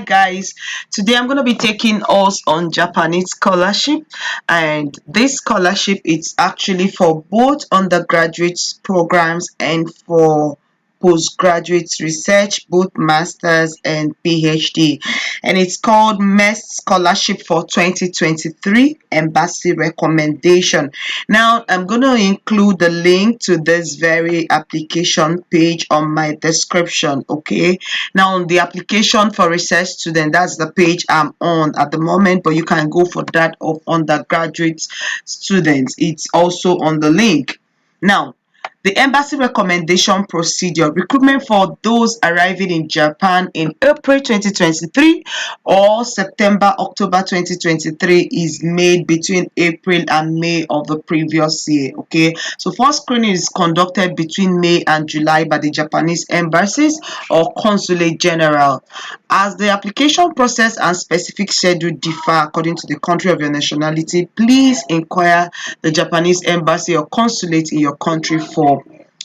guys, today I'm going to be taking us on Japanese scholarship, and this scholarship is actually for both undergraduate programs and for postgraduate research, both masters and PhD, and it's called MEXT Scholarship for 2023 Embassy Recommendation. Now I'm going to include the link to this very application page on my description. Okay, now the application for research student, that's the page I'm on at the moment, but you can go for that of undergraduate students. It's also on the link. Now, the embassy recommendation procedure: recruitment for those arriving in Japan in April 2023 or September-October 2023 is made between April and May of the previous year. Okay, so first screening is conducted between May and July by the Japanese embassies or consulate general. As the application process and specific schedule differ according to the country of your nationality, please inquire the Japanese embassy or consulate in your country for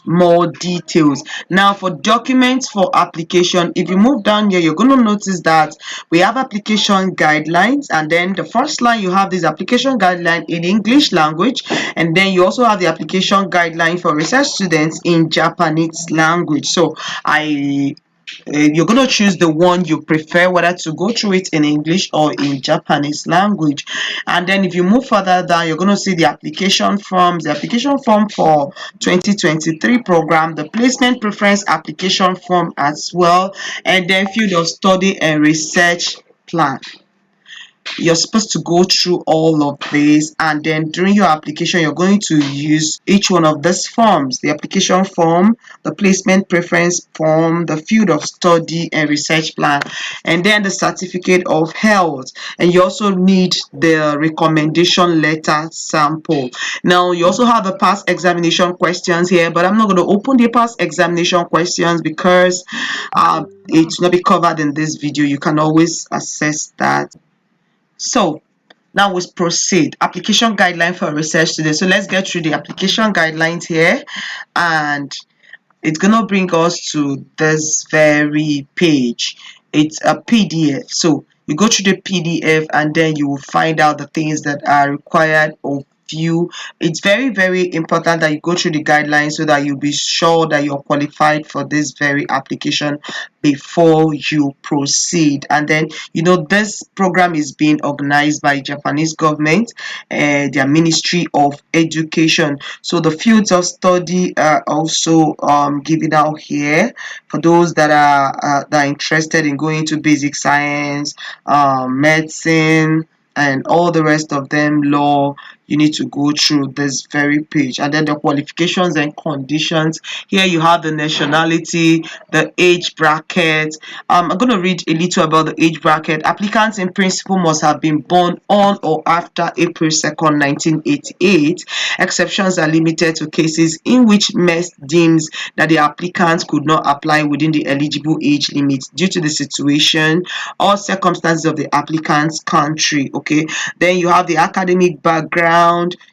more details. Now, for documents for application, if you move down here, you're going to notice that we have application guidelines, and then the first line you have this application guideline in English language, and then you also have the application guideline for research students in Japanese language. So you're going to choose the one you prefer, whether to go through it in English or in Japanese language. And then if you move further down, you're going to see the application forms, the application form for 2023 program, the placement preference application form as well, and then field of study and research plan. You're supposed to go through all of this, and then during your application you're going to use each one of these forms: the application form, the placement preference form, the field of study and research plan, and then the certificate of health. And you also need the recommendation letter sample. Now you also have the past examination questions here, but I'm not going to open the past examination questions because it's not be covered in this video. You can always access that. So now we proceed. Application guideline for research students. So let's get through the application guidelines here, and it's gonna bring us to this very page. It's a PDF. So you go through the PDF, and then you will find out the things that are required of you. It's very important that you go through the guidelines so that you'll be sure that you're qualified for this very application before you proceed. And then this program is being organized by Japanese government and their Ministry of Education. So the fields of study are also given out here for those that are interested in going to basic science, medicine, and all the rest of them, law. You need to go through this very page. And then the qualifications and conditions. Here you have the nationality, the age bracket. I'm going to read a little about the age bracket. Applicants in principle must have been born on or after April 2nd, 1988. Exceptions are limited to cases in which MEXT deems that the applicant could not apply within the eligible age limit due to the situation or circumstances of the applicant's country. Okay, then you have the academic background.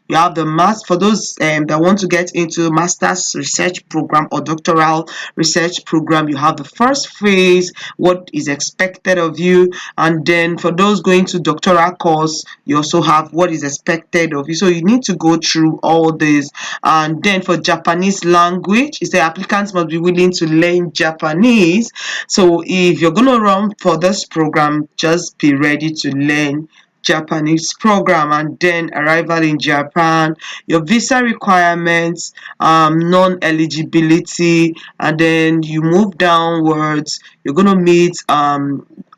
You have the for those that want to get into master's research program or doctoral research program, you have the first phase, what is expected of you. And then for those going to doctoral course, you also have what is expected of you. So you need to go through all this. And then for Japanese language, it's the applicants must be willing to learn Japanese. So if you're going to run for this program, just be ready to learn Japanese program. And then arrival in Japan, your visa requirements, non-eligibility, and then you move downwards, you're going to meet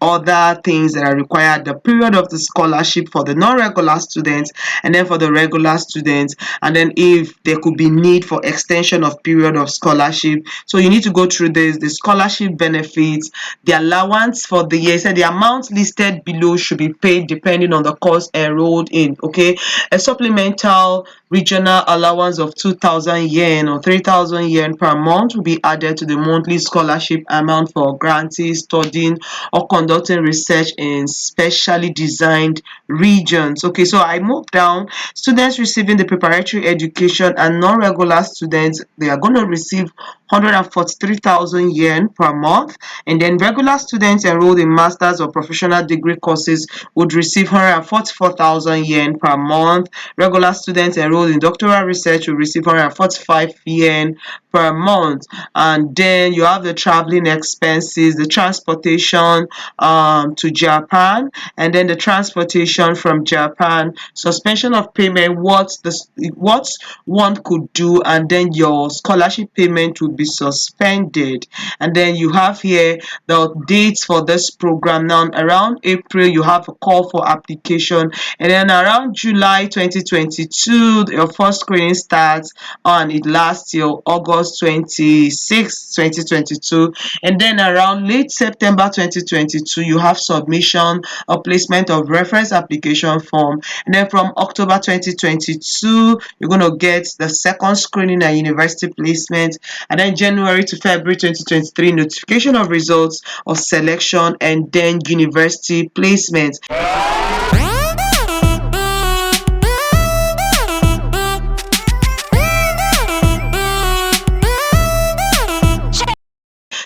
other things that are required: the period of the scholarship for the non-regular students, and then for the regular students, and then if there could be need for extension of period of scholarship. So you need to go through this: the scholarship benefits, the allowance for the year. So the amount listed below should be paid depending on the course enrolled in. Okay, a supplemental regional allowance of 2,000 yen or 3,000 yen per month will be added to the monthly scholarship amount for grantees studying or conducting research in specially designed regions. Okay, so I move down. Students receiving the preparatory education and non-regular students, they are going to receive 143,000 yen per month. And then regular students enrolled in master's or professional degree courses would receive 144,000 yen per month. Regular students enrolled in doctoral research will receive 145 yen per month. And then you have the traveling expenses, the transportation to Japan, and then the transportation from Japan, suspension of payment, what one could do, and then your scholarship payment will be suspended. And then you have here the dates for this program. Now around April you have a call for application, and then around July 2022 your first screening starts, and it lasts till August 26, 2022. And then around late September 2022 you have submission or placement of reference application form. And then from October 2022 you're going to get the second screening and university placement. And then January to February 2023 notification of results of selection, and then university placement.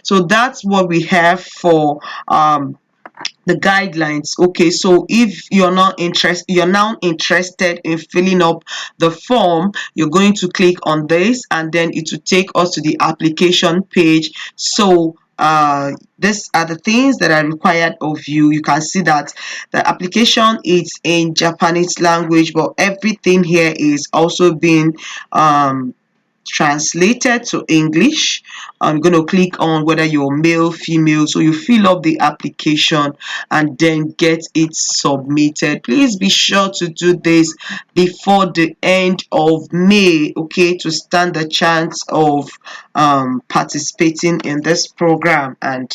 So that's what we have for the guidelines. Okay, so if you're now interested in filling up the form, you're going to click on this, and then it will take us to the application page. So these are the things that are required of you. You can see that the application is in Japanese language, but everything here is also being translated to English. I'm going to click on whether you're male, female. So you fill up the application and then get it submitted. Please be sure to do this before the end of May, okay, to stand the chance of participating in this program and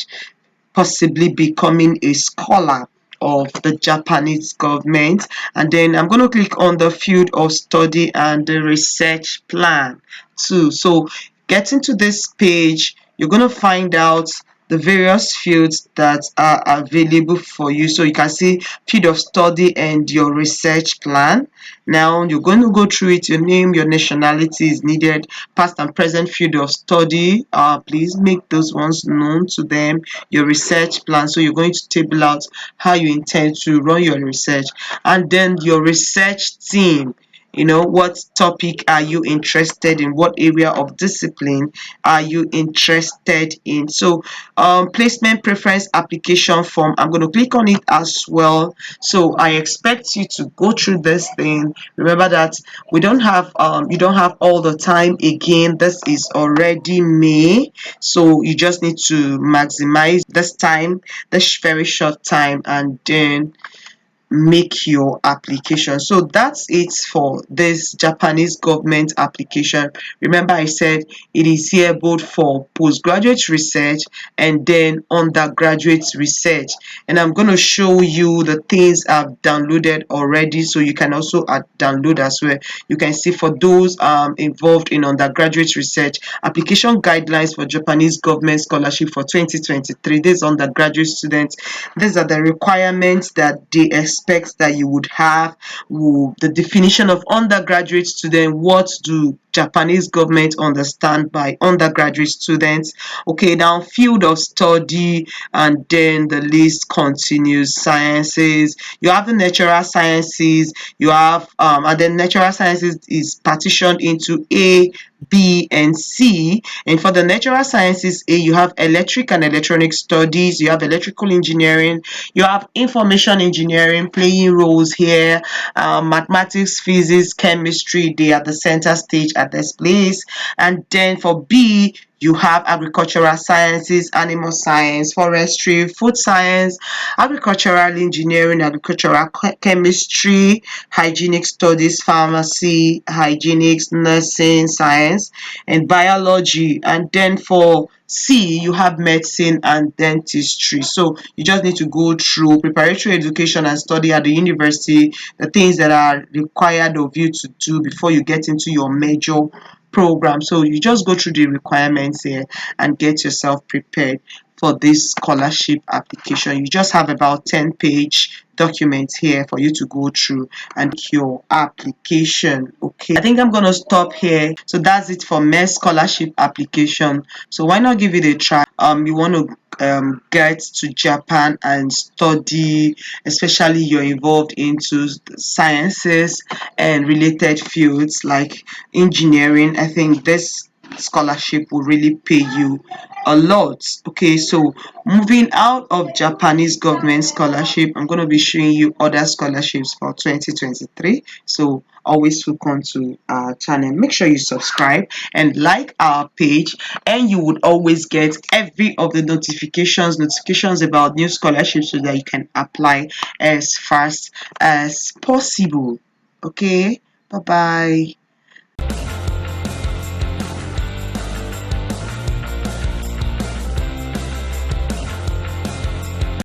possibly becoming a scholar of the Japanese government. And then I'm going to click on the field of study and the research plan too. So getting to this page, you're going to find out the various fields that are available for you. So you can see field of study and your research plan. Now you're going to go through it. Your name, your nationality is needed, past and present field of study. Please make those ones known to them. Your research plan. So you're going to table out how you intend to run your research, and then your research team. You know, what topic are you interested in? What area of discipline are you interested in? So placement preference application form, I'm going to click on it as well. So I expect you to go through this thing. Remember that we don't have you don't have all the time. Again, this is already May, so you just need to maximize this time, this very short time, and then make your application. So that's it for this Japanese government application. Remember, I said it is here both for postgraduate research and then undergraduate research. And I'm going to show you the things I've downloaded already, so you can also download as well. You can see for those involved in undergraduate research, application guidelines for Japanese government scholarship for 2023. These undergraduate students, these are the requirements that they expect that you would have. The definition of undergraduate student, what do Japanese government understand by undergraduate students? Okay, now field of study, and then the list continues. Sciences, you have the natural sciences, you have and then natural sciences is partitioned into A, B, and C. And for the natural sciences A, you have electric and electronic studies, you have electrical engineering, you have information engineering playing roles here, mathematics, physics, chemistry, they are the center stage at this place. And then for B, you have agricultural sciences, animal science, forestry, food science, agricultural engineering, agricultural chemistry, hygienic studies, pharmacy, hygienics, nursing science, and biology. And then for C, you have medicine and dentistry. So you just need to go through preparatory education and study at the university, the things that are required of you to do before you get into your major program. So you just go through the requirements here and get yourself prepared for this scholarship application. You just have about 10-page documents here for you to go through and your application. Okay, I think I'm gonna stop here. So that's it for MEXT scholarship application. So why not give it a try? You want to get to Japan and study, especially you're involved into sciences and related fields like engineering. I think this scholarship will really pay you a lot. Okay, so moving out of Japanese government scholarship, I'm going to be showing you other scholarships for 2023. So always hook on to our channel. Make sure you subscribe and like our page, and you would always get every of the notifications about new scholarships so that you can apply as fast as possible. Okay, bye bye.